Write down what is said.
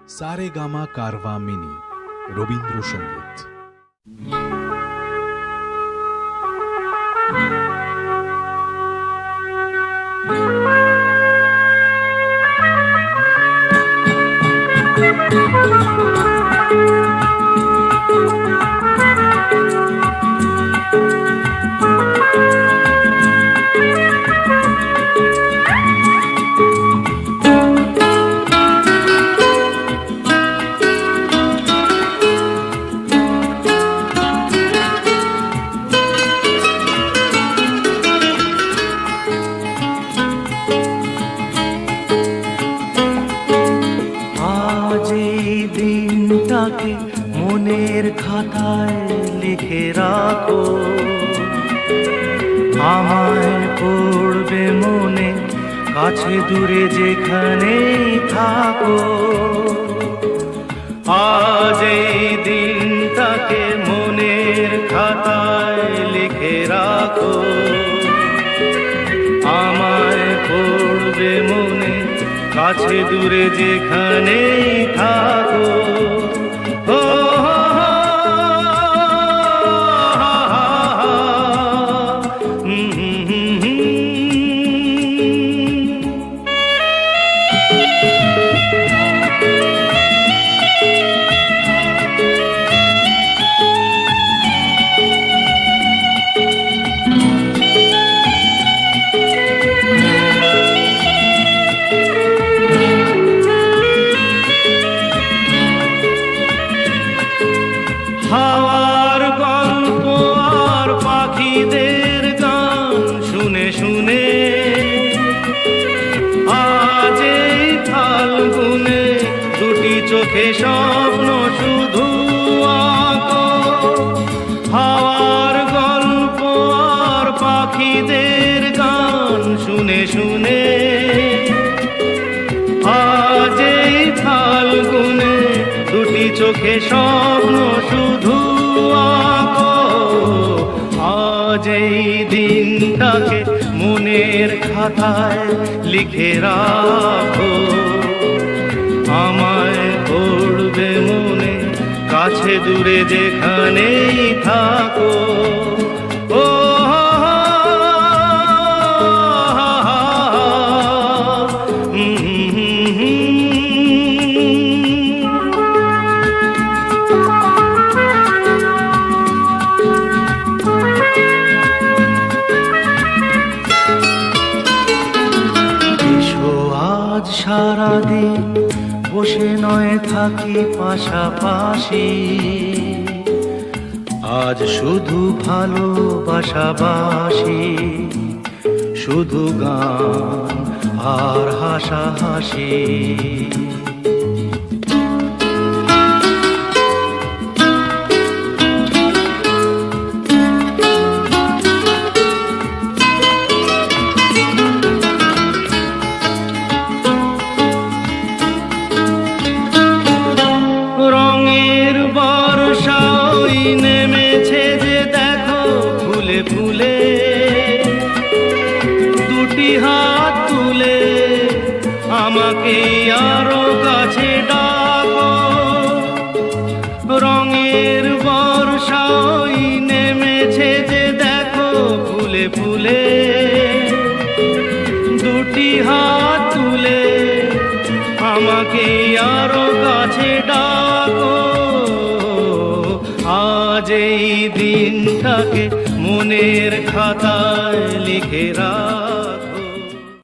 Saregama Carvaan mini Rabindrasangeet. দিনটাকে মনের খাতায় লিখে রাখো, আমায় পড়বে মনে, কাছে দূরে যেখানেই থাকো। আজ এই দিনটাকে মনের খাতায় লিখে রাখো, আমায় পড়বে মনে, কাছে দূরে যেখানেই থাকো। হাওয়ার গল্প আর পাখিদের গান শুনে শুনে আজ এই ফাল্গুনে দুটি চোখে স্বপ্ন শুধু আঁকো। হাওয়ার গল্প আর পাখিদের গান শুনে শুনে আজ এই ফাল্গুনে দুটি চোখে স্বপ্ন শুধু আঁকো। আজ এই দিনটাকে মনের খাতায় লিখে রাখো, আমায় পড়বে মনে, কাছে দূরে যেখানেই থাকো। সারাদিন বসে নয় থাকি পাশাপাশি, আজ শুধু ভালোবাসাবাসি, শুধু গান আর হাসাহাসি। রঙের বর্ষা ওই নেমেছে যে দেখো ফুলে ফুলে, দুটি হাত তুলে আমাকে আরো কাছে ডাকো। রঙের বর্ষা ওই নেমেছে যে দেখো ফুলে ফুলে, দুটি হাত তুলে আমাকে আরো কাছে ডাকো। আজ এই দিনটাকে মনের খাতায় লিখে রাখো।